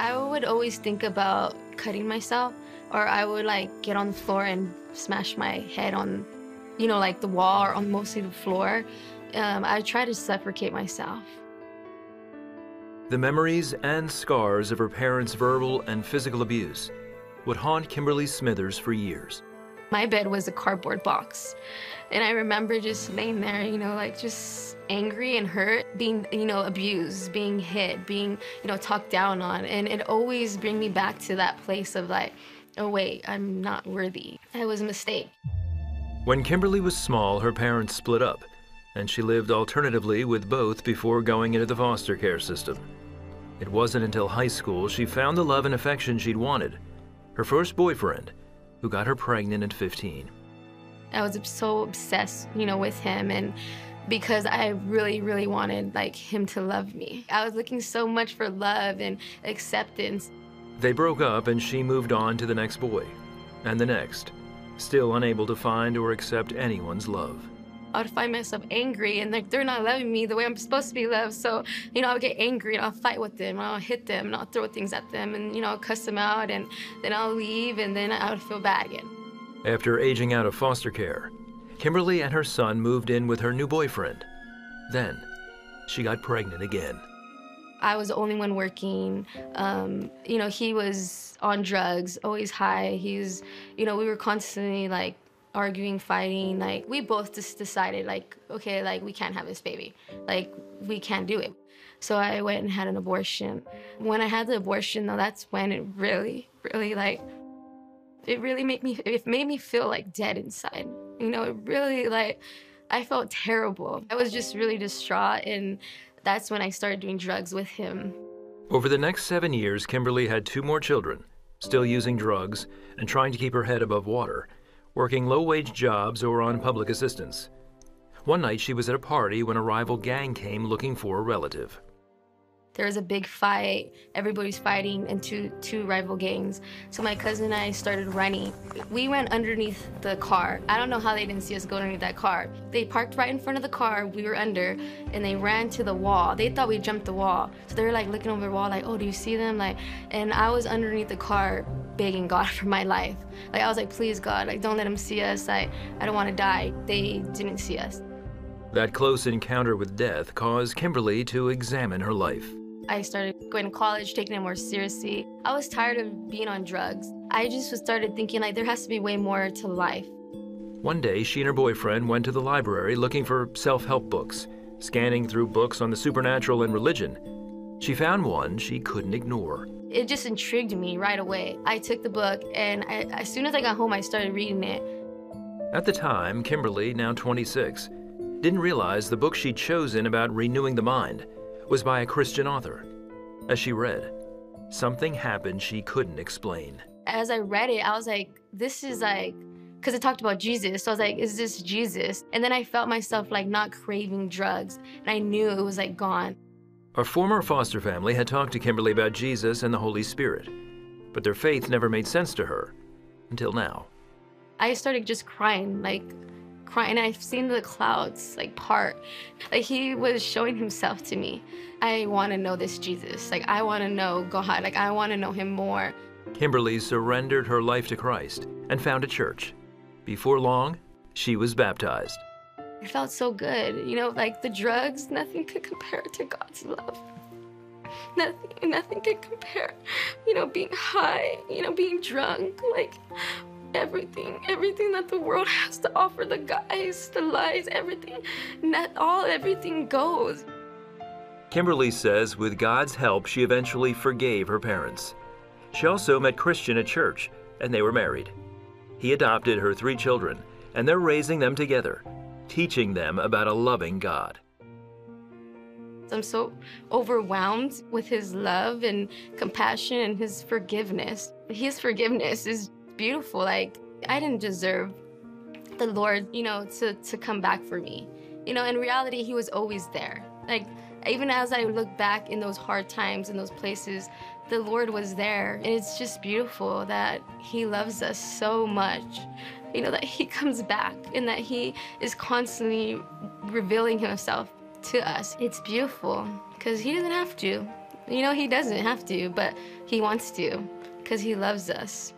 I would always think about cutting myself, or I would like get on the floor and smash my head on, like the wall or on mostly the floor. I try to suffocate myself. The memories and scars of her parents' verbal and physical abuse would haunt Kimberly Smithers for years. My bed was a cardboard box. And I remember just laying there, like just angry and hurt, being, abused, being hit, being, talked down on. And it always bring me back to that place of like, oh wait, I'm not worthy. It was a mistake. When Kimberly was small, her parents split up, and she lived alternatively with both before going into the foster care system. It wasn't until high school she found the love and affection she'd wanted, her first boyfriend, who got her pregnant at 15. I was so obsessed, with him, and because I really, really wanted like him to love me. I was looking so much for love and acceptance. They broke up and she moved on to the next boy, and the next, still unable to find or accept anyone's love. I would find myself angry and like they're not loving me the way I'm supposed to be loved. So, I would get angry and I'll fight with them, and I'll hit them, and I'll throw things at them, and, I'll cuss them out, and then I'll leave, and then I would feel bad again. After aging out of foster care, Kimberly and her son moved in with her new boyfriend. Then, she got pregnant again. I was the only one working. He was on drugs, always high. We were constantly like arguing, fighting. Like we both just decided like, okay, like we can't have this baby. Like we can't do it. So I went and had an abortion. When I had the abortion though, that's when it really, really like, it made me feel like dead inside. It really like, I felt terrible. I was just really distraught, and that's when I started doing drugs with him. Over the next 7 years, Kimberly had 2 more children, still using drugs and trying to keep her head above water, working low-wage jobs or on public assistance. One night she was at a party when a rival gang came looking for a relative. There was a big fight. Everybody's fighting in two rival gangs. So my cousin and I started running. We went underneath the car. I don't know how they didn't see us go underneath that car. They parked right in front of the car. We were under, and they ran to the wall. They thought we jumped the wall. So they were like looking over the wall like, oh, do you see them? Like, and I was underneath the car begging God for my life. Like, I was like, please God, like, don't let them see us. I don't want to die. They didn't see us. That close encounter with death caused Kimberly to examine her life. I started going to college, taking it more seriously. I was tired of being on drugs. I just started thinking like there has to be way more to life. One day, she and her boyfriend went to the library looking for self-help books, scanning through books on the supernatural and religion. She found one she couldn't ignore. It just intrigued me right away. I took the book, and as soon as I got home, I started reading it. At the time, Kimberly, now 26, didn't realize the book she'd chosen about renewing the mind was by a Christian author. As she read, something happened she couldn't explain. As I read it, I was like, this is like, because it talked about Jesus, so I was like, is this Jesus? And then I felt myself like not craving drugs, and I knew it was like gone. A former foster family had talked to Kimberly about Jesus and the Holy Spirit, but their faith never made sense to her, until now. I started just crying, and I've seen the clouds like part. Like he was showing himself to me. I want to know this Jesus. Like I want to know God. Like I want to know him more. Kimberly surrendered her life to Christ and found a church. Before long, she was baptized. It felt so good. Like the drugs, nothing could compare to God's love. Nothing could compare. Being high, being drunk, like everything that the world has to offer, the guys, the lies, everything goes. Kimberly says with God's help, she eventually forgave her parents. She also met Christian at church, and they were married. He adopted her 3 children, and they're raising them together, teaching them about a loving God. I'm so overwhelmed with his love and compassion and his forgiveness. His forgiveness is beautiful. Like, I didn't deserve the Lord, to come back for me. In reality, he was always there. Like, even as I look back in those hard times, in those places, the Lord was there. And it's just beautiful that he loves us so much, that he comes back and that he is constantly revealing himself to us. It's beautiful because he doesn't have to. You know, he doesn't have to, but he wants to because he loves us.